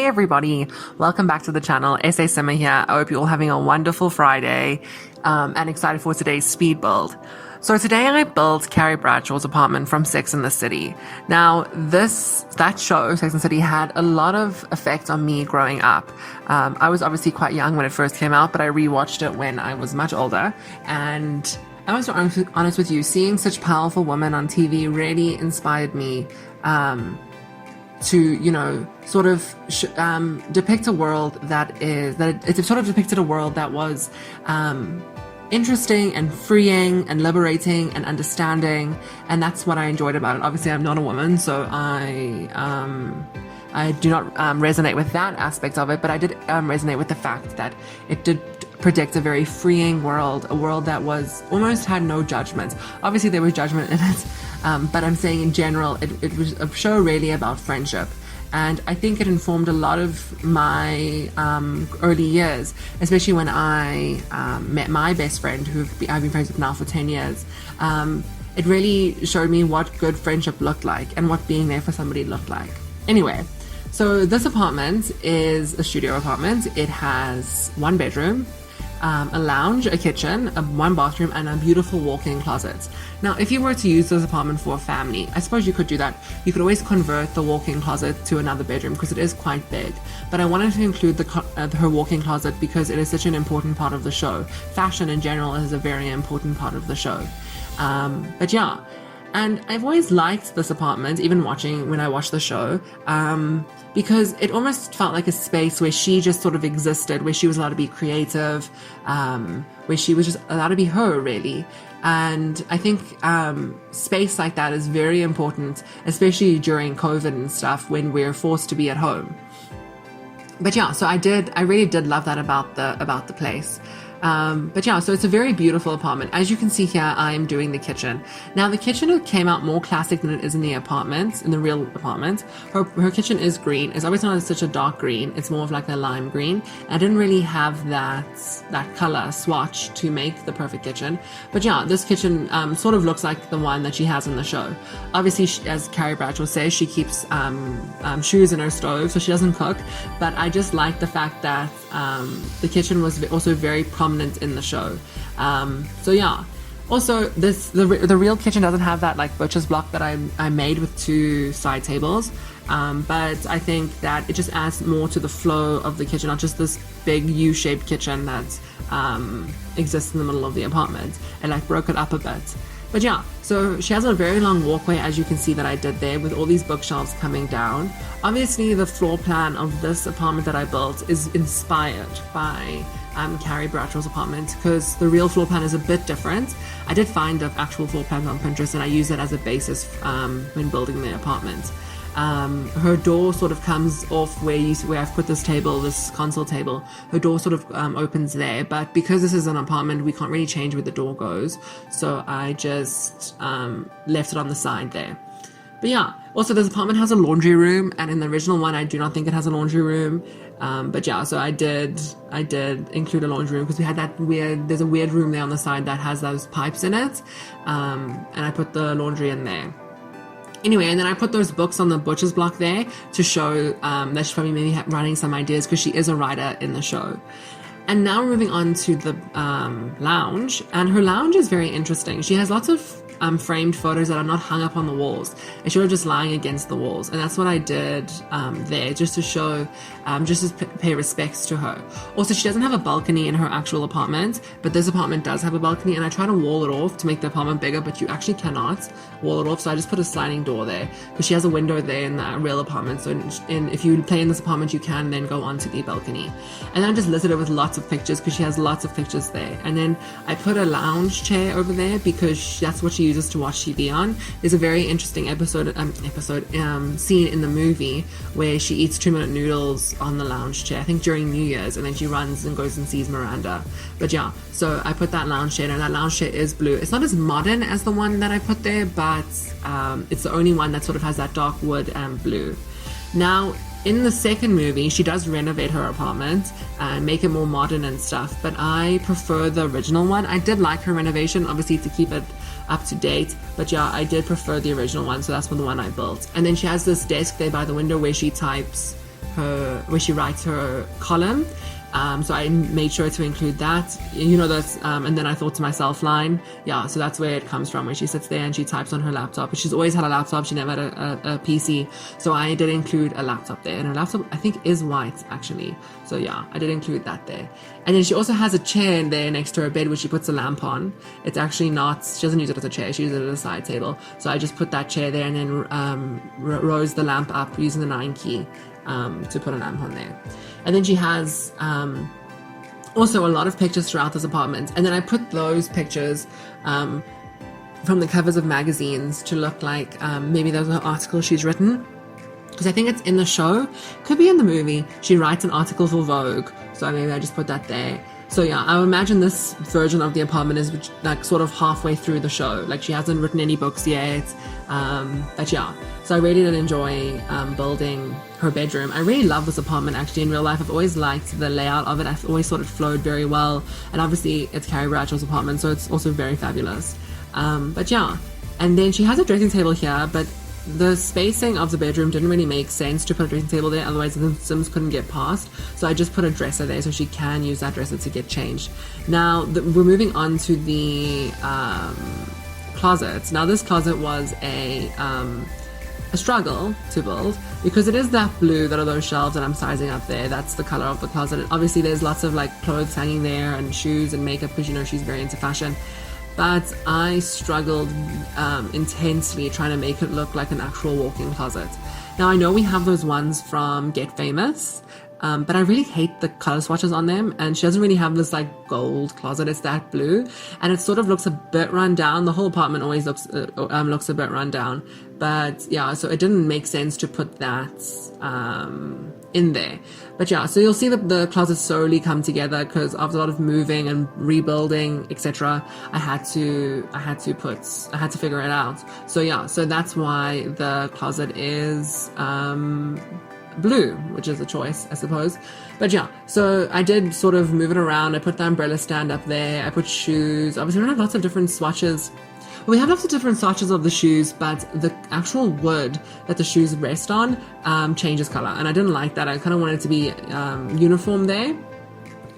Hey everybody, welcome back to the channel. SASimmer here. I hope you're all having a wonderful Friday and excited for today's speed build. So today I built Carrie Bradshaw's apartment from Sex and the City. Now that show, Sex and the City, had a lot of effect on me growing up. I was obviously quite young when it first came out, but I rewatched it when I was much older, and I was honest with you, seeing such powerful women on TV really inspired me to, sort of depict a world it sort of depicted a world that was interesting and freeing and liberating and understanding, and that's what I enjoyed about it. Obviously, I'm not a woman, so I do not resonate with that aspect of it, but I did resonate with the fact that it did predict a very freeing world, a world that was almost had no judgment. Obviously, there was judgment in it, but I'm saying in general, it was a show really about friendship. And I think it informed a lot of my early years, especially when I met my best friend, who I've been friends with now for 10 years. It really showed me what good friendship looked like and what being there for somebody looked like. Anyway, so this apartment is a studio apartment. It has one bedroom, a lounge, a kitchen, one bathroom, and a beautiful walk-in closet. Now, if you were to use this apartment for a family, I suppose you could do that. You could always convert the walk-in closet to another bedroom because it is quite big. But I wanted to include her walk-in closet because it is such an important part of the show. Fashion in general is a very important part of the show. But yeah. And I've always liked this apartment, even when I watched the show, because it almost felt like a space where she just sort of existed, where she was allowed to be creative, where she was just allowed to be her, really. And I think space like that is very important, especially during COVID and stuff, when we're forced to be at home. But yeah, so I really did love that about the place. But yeah, so it's a very beautiful apartment. As you can see here, I'm doing the kitchen. Now, the kitchen came out more classic than it is in the apartment, in the real apartment. Her kitchen is green. It's obviously not such a dark green. It's more of like a lime green. I didn't really have that color swatch to make the perfect kitchen. But yeah, this kitchen sort of looks like the one that she has in the show. Obviously, as Carrie Bradshaw says, she keeps shoes in her stove, so she doesn't cook. But I just like the fact that the kitchen was also very prominent in the show. So yeah. Also, the real kitchen doesn't have that like butcher's block that I made with two side tables. But I think that it just adds more to the flow of the kitchen, not just this big U-shaped kitchen that exists in the middle of the apartment. It like broke it up a bit. But yeah, so she has a very long walkway, as you can see that I did there, with all these bookshelves coming down. Obviously, the floor plan of this apartment that I built is inspired by Carrie Bradshaw's apartment, because the real floor plan is a bit different. I did find the actual floor plans on Pinterest, and I used it as a basis when building the apartment. Her door sort of comes off where I've put this console table. Her door sort of opens there, but because this is an apartment, we can't really change where the door goes, so I just left it on the side there. But yeah, also this apartment has a laundry room, and in the original one I do not think it has a laundry room. But yeah, so I did include a laundry room because we had there's a weird room there on the side that has those pipes in it, and I put the laundry in there. Anyway, and then I put those books on the butcher's block there to show that she's probably maybe writing some ideas, because she is a writer in the show. And now we're moving on to the lounge, and her lounge is very interesting. She has lots of framed photos that are not hung up on the walls, and she was just lying against the walls, and that's what I did there, just to show, just to pay respects to her. Also, she doesn't have a balcony in her actual apartment, but this apartment does have a balcony, and I try to wall it off to make the apartment bigger, but you actually cannot wall it off, so I just put a sliding door there, because she has a window there in the real apartment, so if you play in this apartment, you can then go onto the balcony. And then I just listed it with lots of pictures, because she has lots of pictures there. And then I put a lounge chair over there, because that's what she uses to watch TV on. There's a very interesting scene in the movie where she eats 2-minute noodles on the lounge chair, I think during New Year's, and then she runs and goes and sees Miranda. But yeah, so I put that lounge chair, and that lounge chair is blue. It's not as modern as the one that I put there, but it's the only one that sort of has that dark wood and blue. Now, in the second movie, she does renovate her apartment and make it more modern and stuff, but I prefer the original one. I did like her renovation, obviously, to keep it up to date, but yeah, I did prefer the original one, so that's the one I built. And then she has this desk there by the window where she types where she writes her column. So I made sure to include that, you know, that's, and then I thought to myself line, yeah, so that's where it comes from, where she sits there and she types on her laptop. But she's always had a laptop, she never had a PC, so I did include a laptop there, and her laptop I think is white actually, so yeah, I did include that there. And then she also has a chair in there next to her bed which she puts a lamp on. It's actually not, she doesn't use it as a chair, she uses it as a side table, so I just put that chair there and then rose the lamp up using the 9 key to put a lamp on there. And then she has also a lot of pictures throughout this apartment, and then I put those pictures from the covers of magazines to look like maybe those are articles she's written, because I think it's in the show, could be in the movie, she writes an article for Vogue, so maybe I just put that there. So yeah, I would imagine this version of the apartment is like sort of halfway through the show, like she hasn't written any books yet, but yeah, so I really did enjoy building her bedroom. I really love this apartment actually in real life. I've always liked the layout of it. I've always thought it flowed very well, and obviously it's Carrie Bradshaw's apartment, so it's also very fabulous. But yeah, and then she has a dressing table here, but the spacing of the bedroom didn't really make sense to put a dressing table there, otherwise the Sims couldn't get past, so I just put a dresser there so she can use that dresser to get changed. Now we're moving on to the closets. Now this closet was a struggle to build, because it is that blue that are those shelves that I'm sizing up there. That's the color of the closet. And obviously there's lots of like clothes hanging there and shoes and makeup, because you know she's very into fashion. But I struggled intensely trying to make it look like an actual walk-in closet. Now I know we have those ones from Get Famous, but I really hate the color swatches on them, and she doesn't really have this like gold closet, it's that blue, and it sort of looks a bit run down. The whole apartment always looks a bit run down, but yeah, so it didn't make sense to put that in there. But yeah, so you'll see that the closets slowly come together, because after a lot of moving and rebuilding, etc., I had to figure it out. So yeah, so that's why the closet is blue, which is a choice, I suppose. But yeah, so I did sort of move it around. I put the umbrella stand up there. I put shoes. Obviously, we have lots of different swatches. We have lots of different swatches of the shoes, but the actual wood that the shoes rest on changes color, and I didn't like that. I kind of wanted it to be uniform there.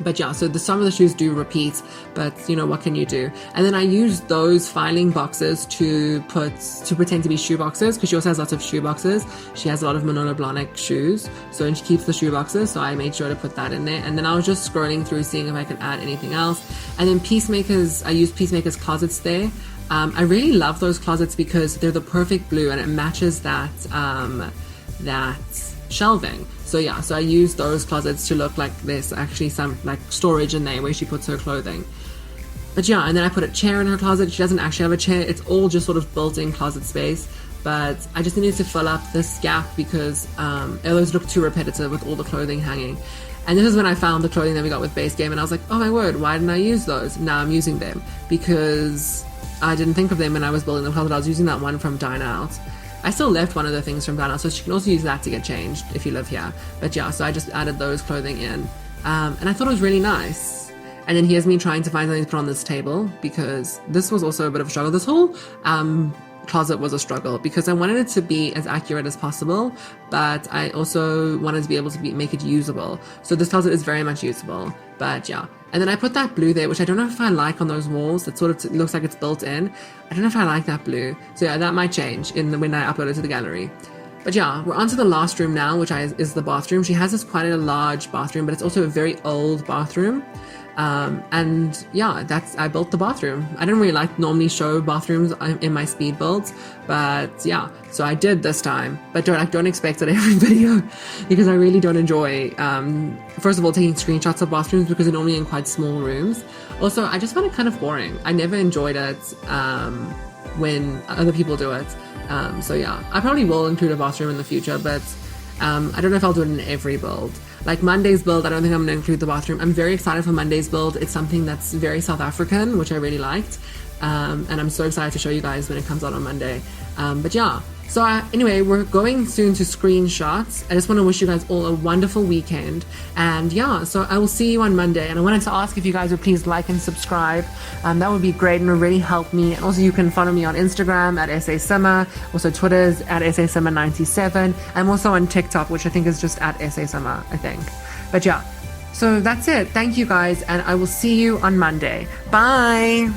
But yeah, so some of the shoes do repeat, but you know, what can you do? And then I used those filing boxes to pretend to be shoe boxes, because she also has lots of shoe boxes. She has a lot of Manolo Blahnik shoes, so and she keeps the shoe boxes, so I made sure to put that in there. And then I was just scrolling through seeing if I could add anything else. And then I used Peacemaker's closets there. I really love those closets because they're the perfect blue and it matches that shelving. So yeah, so I used those closets to look like there's actually some like storage in there where she puts her clothing. But yeah, and then I put a chair in her closet. She doesn't actually have a chair. It's all just sort of built-in closet space. But I just needed to fill up this gap because those look too repetitive with all the clothing hanging. And this is when I found the clothing that we got with base game, and I was like, oh my word, why didn't I use those? Now I'm using them because I didn't think of them when I was building the closet. I was using that one from Dine Out. I still left one of the things from Dine Out, so she can also use that to get changed if you live here. But yeah, so I just added those clothing in. And I thought it was really nice. And then here's me trying to find something to put on this table, because this was also a bit of a struggle. This whole closet was a struggle because I wanted it to be as accurate as possible, but I also wanted to be able to make it usable. So this closet is very much usable, but yeah. And then I put that blue there, which I don't know if I like on those walls. It sort of looks like it's built in. I don't know if I like that blue. So yeah, that might change when I upload it to the gallery. But yeah, we're on to the last room now, which is the bathroom. She has this quite a large bathroom, but it's also a very old bathroom. And yeah, I built the bathroom. I don't really normally show bathrooms in my speed builds, but yeah, so I did this time. But don't expect it every video, because I really don't enjoy first of all taking screenshots of bathrooms, because they're normally in quite small rooms. Also, I just find it kind of boring. I never enjoyed it when other people do it. So yeah, I probably will include a bathroom in the future, but I don't know if I'll do it in every build. Like Monday's build, I don't think I'm going to include the bathroom. I'm very excited for Monday's build. It's something that's very South African, which I really liked. And I'm so excited to show you guys when it comes out on Monday. But yeah, So anyway, we're going soon to screenshots. I just want to wish you guys all a wonderful weekend. And yeah, so I will see you on Monday. And I wanted to ask if you guys would please like and subscribe. That would be great and would really help me. And also you can follow me on Instagram at SASimmer. Also Twitter's at SASimmer97. I'm also on TikTok, which I think is just at SASimmer, I think. But yeah, so that's it. Thank you guys. And I will see you on Monday. Bye.